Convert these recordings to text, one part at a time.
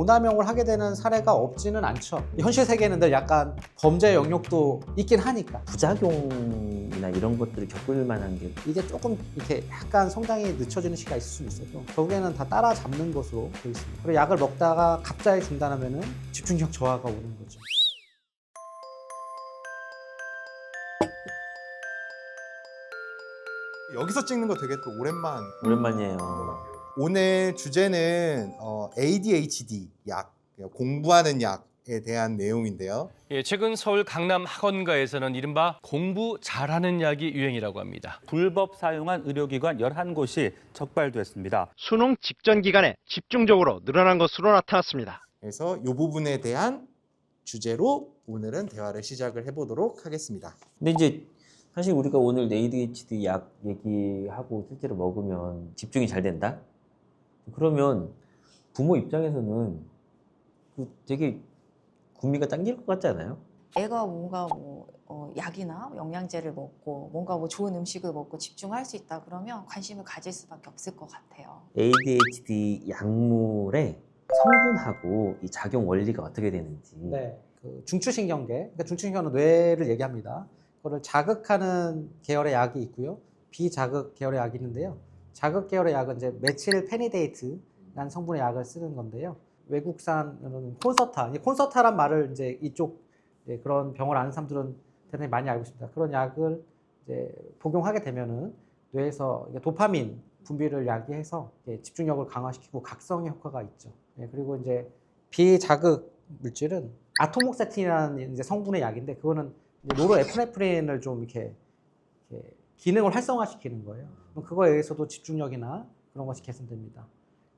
오남용을 하게 되는 사례가 없지는 않죠. 현실 세계는 늘 약간 범죄 영역도 있긴 하니까. 부작용이나 이런 것들을 겪을 만한 게 이게 조금 이렇게 약간 성장이 늦춰지는 시기가 있을 수 있어도 결국에는 다 따라잡는 것으로 되어 있습니다. 그리고 약을 먹다가 갑자기 중단하면 집중력 저하가 오는 거죠. 여기서 찍는 거 되게 또 오랜만이에요. 오늘 주제는 ADHD 약, 공부하는 약에 대한 내용인데요. 예, 최근 서울 강남 학원가에서는 이른바 공부 잘하는 약이 유행이라고 합니다. 불법 사용한 의료기관 11곳이 적발됐습니다. 수능 직전 기간에 집중적으로 늘어난 것으로 나타났습니다. 그래서 이 부분에 대한 주제로 오늘은 대화를 시작을 해보도록 하겠습니다. 근데 이제 사실 우리가 오늘 ADHD 약 얘기하고 실제로 먹으면 집중이 잘 된다? 그러면 부모 입장에서는 되게 구미가 당길 것 같지 않아요? 애가 뭔가 약이나 영양제를 먹고 뭔가 좋은 음식을 먹고 집중할 수 있다 그러면 관심을 가질 수밖에 없을 것 같아요. ADHD 약물의 성분하고 이 작용 원리가 어떻게 되는지. 네, 그 중추신경계, 그러니까 중추신경은 뇌를 얘기합니다. 그거를 자극하는 계열의 약이 있고요, 비자극 계열의 약이 있는데요. 자극 계열의 약은 이제 메칠 페니데이트라는 성분의 약을 쓰는 건데요. 외국산으로는 콘서타, 콘서타란 말을 이제 이쪽 그런 병을 아는 사람들은 대단히 많이 알고 있습니다. 그런 약을 이제 복용하게 되면은 뇌에서 도파민 분비를 야기해서 집중력을 강화시키고 각성의 효과가 있죠. 그리고 이제 비자극 물질은 아토목세틴이라는 이제 성분의 약인데 그거는 노르에프네프린을 좀 이렇게 기능을 활성화시키는 거예요. 그거에 의해서도 집중력이나 그런 것이 개선됩니다.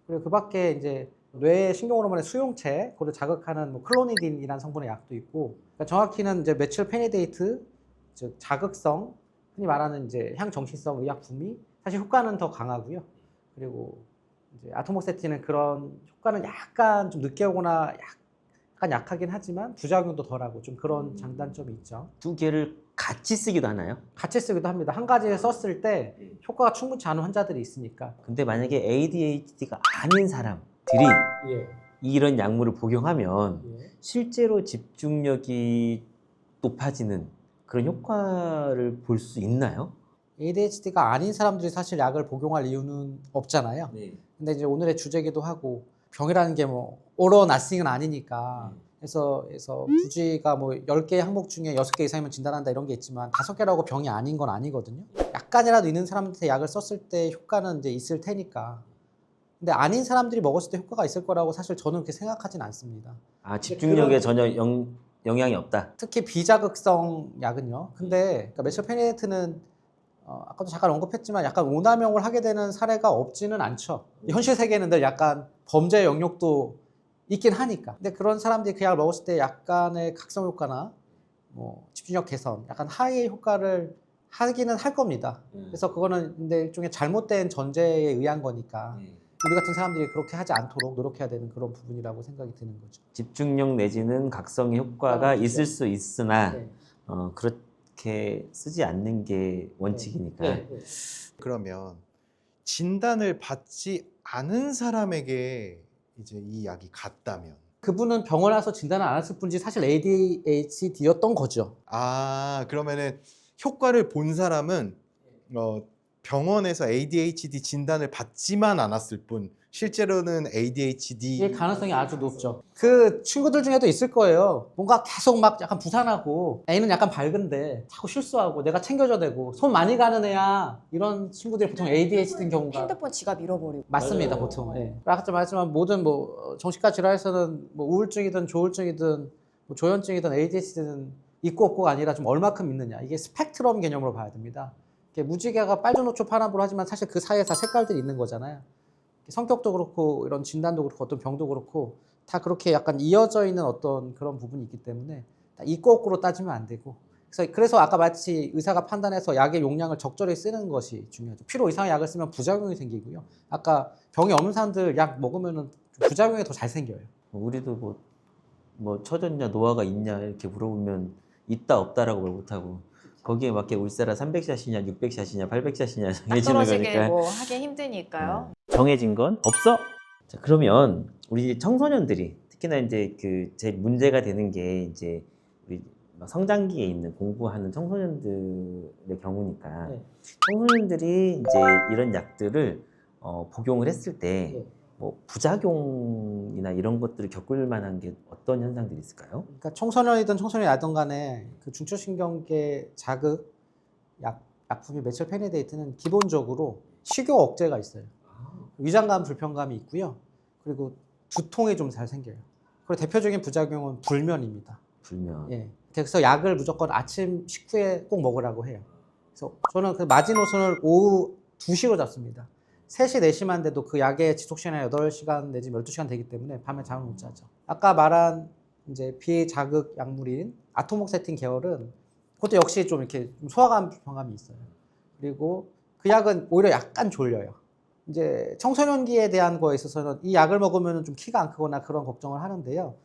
그리고 그 밖에 이제 뇌 신경호르몬의 수용체, 그걸 자극하는 클로니딘이라는 성분의 약도 있고, 그러니까 정확히는 이제 메칠 페니데이트, 즉 자극성, 흔히 말하는 이제 향정신성 의약품이 사실 효과는 더 강하고요. 그리고 이제 아토목세틴은 그런 효과는 약간 좀 늦게 오거나 약간 약하긴 하지만 부작용도 덜하고 좀 그런 장단점이 있죠. 두 개를 같이 쓰기도 하나요? 같이 쓰기도 합니다. 한 가지를 썼을 때 효과가 충분치 않은 환자들이 있으니까. 근데 만약에 ADHD가 아닌 사람들이 이런 약물을 복용하면 실제로 집중력이 높아지는 그런 효과를 볼 수 있나요? ADHD가 아닌 사람들이 사실 약을 복용할 이유는 없잖아요. 근데 이제 오늘의 주제기도 하고 병이라는 게 all or nothing은 아니니까 그래서 부지가 10개의 항목 중에 6개 이상이면 진단한다 이런 게 있지만 5개라고 병이 아닌 건 아니거든요. 약간이라도 있는 사람한테 약을 썼을 때 효과는 이제 있을 테니까. 근데 아닌 사람들이 먹었을 때 효과가 있을 거라고 사실 저는 그렇게 생각하진 않습니다. 아, 집중력에 전혀 영향이 없다? 특히 비자극성 약은요. 근데 그러니까 메칠페니데이트는 아까도 잠깐 언급했지만 약간 오남용을 하게 되는 사례가 없지는 않죠. 현실 세계는 늘 약간 범죄 영역도 있긴 하니까. 근데 그런 사람들이 그 약을 먹었을 때 약간의 각성 효과나 집중력 개선, 약간 하이의 효과를 하기는 할 겁니다. 그래서 그거는 근데 일종의 잘못된 전제에 의한 거니까 우리 같은 사람들이 그렇게 하지 않도록 노력해야 되는 그런 부분이라고 생각이 드는 거죠. 집중력 내지는 각성의 효과가 그렇죠. 있을 수 있으나 네. 그렇게 쓰지 않는 게 원칙이니까. 그러면 진단을 받지 않은 사람에게 이제 이 약이 갔다면 그분은 병원 와서 진단을 안 했을 뿐이지 사실 ADHD였던 거죠. 그러면은 효과를 본 사람은 병원에서 ADHD 진단을 받지만 않았을 뿐 실제로는 ADHD 이게 가능성이 아주 높죠. 그 친구들 중에도 있을 거예요. 뭔가 계속 막 약간 부산하고 A는 약간 밝은데 자꾸 실수하고 내가 챙겨줘야 되고 손 많이 가는 애야. 이런 친구들이 보통 ADHD인 경우가 핸드폰 지갑 잃어버리고. 맞습니다. 맞아요. 보통. 아까 말했지만 모든 정신과 질환에서는 우울증이든 조울증이든 조현증이든 ADHD는 있고 없고가 아니라 좀 얼마큼 있느냐. 이게 스펙트럼 개념으로 봐야 됩니다. 무지개가 빨주노초 파란보로 하지만 사실 그 사이에 다 색깔들이 있는 거잖아요. 성격도 그렇고 이런 진단도 그렇고 어떤 병도 그렇고 다 그렇게 약간 이어져 있는 어떤 그런 부분이 있기 때문에 다 있고 없고로 따지면 안 되고 그래서 아까 마치 의사가 판단해서 약의 용량을 적절히 쓰는 것이 중요하죠. 필요 이상의 약을 쓰면 부작용이 생기고요. 아까 병이 없는 사람들 약 먹으면 부작용이 더 잘 생겨요. 우리도 처졌냐 노화가 있냐 이렇게 물어보면 있다 없다라고 말 못하고 거기에 맞게 울세라 300샷이냐 600샷이냐 800샷이냐 딱 정해지는 떨어지게 거니까 하기 힘드니까요. 정해진 건 없어. 자, 그러면 우리 청소년들이 특히나 이제 그 제일 문제가 되는 게 이제 우리 막 성장기에 있는 공부하는 청소년들의 경우니까 네. 청소년들이 이제 이런 약들을 복용을 했을 때 네. 뭐 부작용이나 이런 것들을 겪을 만한 게 어떤 현상들이 있을까요? 그러니까 청소년이든 청소년이 아니든 간에 그 중추신경계 자극 약품이 메칠페니데이트는 기본적으로 식욕 억제가 있어요. 위장감 불편감이 있고요. 그리고 두통이 좀 잘 생겨요. 그리고 대표적인 부작용은 불면입니다. 불면. 예. 그래서 약을 무조건 아침 식후에 꼭 먹으라고 해요. 그래서 저는 그 마지노선을 오후 2시로 잡습니다. 3시, 4시만 돼도 그 약의 지속 시간이 8시간 내지 12시간 되기 때문에 밤에 잠을 못 자죠. 아까 말한 이제 비자극 약물인 아토목세틴 계열은 그것도 역시 좀 이렇게 소화감 불편감이 있어요. 그리고 그 약은 오히려 약간 졸려요. 이제 청소년기에 대한 거에 있어서는 이 약을 먹으면 좀 키가 안 크거나 그런 걱정을 하는데요.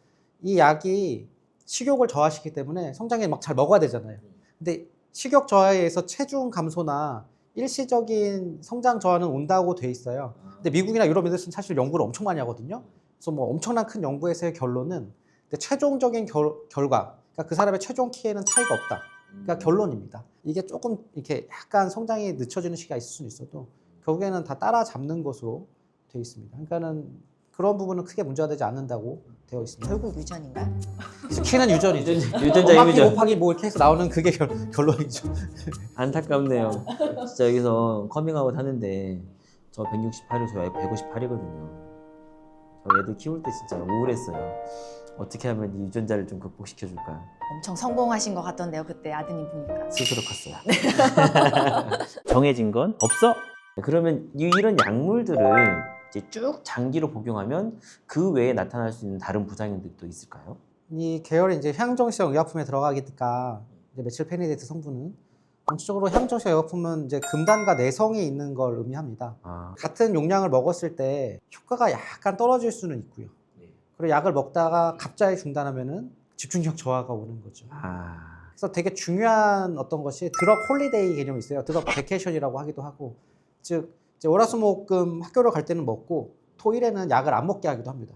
이 약이 식욕을 저하시키기 때문에 성장에 막 잘 먹어야 되잖아요. 근데 식욕 저하에 의해서 체중 감소나 일시적인 성장 저하는 온다고 돼 있어요. 근데 미국이나 유럽 애들은 사실 연구를 엄청 많이 하거든요. 그래서 뭐 엄청난 큰 연구에서의 결론은 최종적인 결과, 그러니까 그 사람의 최종 키에는 차이가 없다. 그러니까 결론입니다. 이게 조금 이렇게 약간 성장이 늦춰지는 시기가 있을 수는 있어도 결국에는 다 따라잡는 것으로 되어 있습니다. 그러니까는 그런 부분은 크게 문제가 되지 않는다고 되어 있습니다. 결국 유전인가요? 키는 유전이죠. 유전자 곱하기 유전. 곱하기 뭐 이렇게 해서 나오는 그게 결론이죠. 안타깝네요. 진짜 여기서 커밍아웃 하는데 저 168이고 저 158이거든요. 저 애들 키울 때 진짜 우울했어요. 어떻게 하면 이 유전자를 좀 극복시켜줄까? 엄청 성공하신 것 같던데요. 그때 아드님 보니까. 스스로 컸어요. 정해진 건 없어. 그러면 이런 약물들을 이제 쭉 장기로 복용하면 그 외에 나타날 수 있는 다른 부작용들도 있을까요? 이 계열이 이제 향정성 의약품에 들어가니까 이제 메칠페니데이트 성분은 전체적으로 향정성 의약품은 이제 금단과 내성이 있는 걸 의미합니다. 아, 같은 용량을 먹었을 때 효과가 약간 떨어질 수는 있고요. 그리고 약을 먹다가 갑자기 중단하면은 집중력 저하가 오는 거죠. 아, 그래서 되게 중요한 어떤 것이 드럭 홀리데이 개념이 있어요. 드럭 베케이션이라고 하기도 하고, 즉 이제 월화수목금 학교를 갈 때는 먹고 토일에는 약을 안 먹게 하기도 합니다.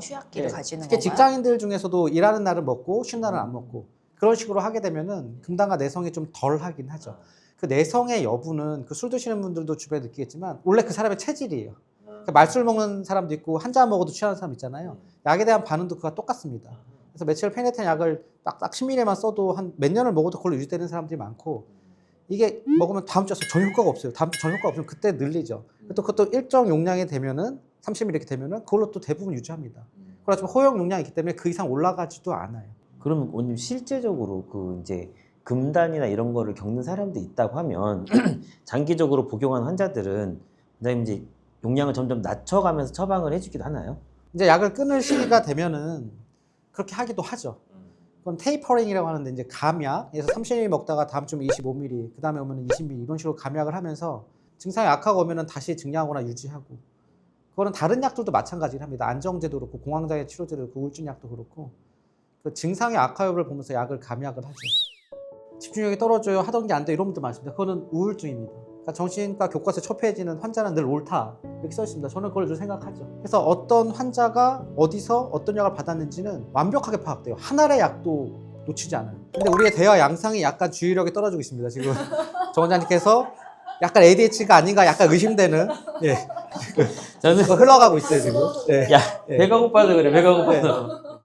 휴학기를 네, 가지는 특히 건가요? 직장인들 중에서도 일하는 날은 먹고 쉬는 날은 안 먹고 그런 식으로 하게 되면은 금단과 내성이 좀 덜 하긴 하죠. 그 내성의 여부는 그 술 드시는 분들도 주변에 느끼겠지만 원래 그 사람의 체질이에요. 그러니까 말술 먹는 사람도 있고 한 잔 먹어도 취하는 사람 있잖아요. 약에 대한 반응도 그가 똑같습니다. 그래서 메칠페니데이트 약을 딱딱 10ml만 써도 한 몇 년을 먹어도 그걸로 유지되는 사람들이 많고, 이게 먹으면 다음 주에 전 효과가 없어요. 전 효과가 없으면 그때 늘리죠. 또 그것도 일정 용량이 되면은 30ml 이렇게 되면은 그걸로 또 대부분 유지합니다. 그렇지만 허용 용량이 있기 때문에 그 이상 올라가지도 않아요. 그러면 원님 실제적으로 그 이제 금단이나 이런 거를 겪는 사람도 있다고 하면 장기적으로 복용한 환자들은 그다음에 이제 용량을 점점 낮춰가면서 처방을 해주기도 하나요? 이제 약을 끊을 시기가 되면은 그렇게 하기도 하죠. 그건 테이퍼링이라고 하는데 이제 감약에서 30ml 먹다가 다음 주면 25ml, 그 다음에 오면은 20ml 이런 식으로 감약을 하면서 증상이 악화가 오면은 다시 증량하거나 유지하고, 그거는 다른 약들도 마찬가지를 합니다. 안정제도 그렇고 공황장애 치료제도 그렇고 우울증 약도 그렇고 그 증상의 악화 여부를 보면서 약을 감약을 하죠. 집중력이 떨어져요, 하던 게 안 돼, 이런 분들 많습니다. 그거는 우울증입니다. 그러니까 정신과 교과서에 첩해지는 환자는 늘 옳다 이렇게 써 있습니다. 저는 그걸 늘 생각하죠. 그래서 어떤 환자가 어디서 어떤 약을 받았는지는 완벽하게 파악돼요. 하나의 약도 놓치지 않아요. 근데 우리의 대화 양상이 약간 주의력이 떨어지고 있습니다. 지금 정 원장님께서 약간 ADHD가 아닌가 약간 의심되는, 예, 저는 흘러가고 있어요 지금. 예. 야 예. 배가 고파서 그래. 배가 고파서.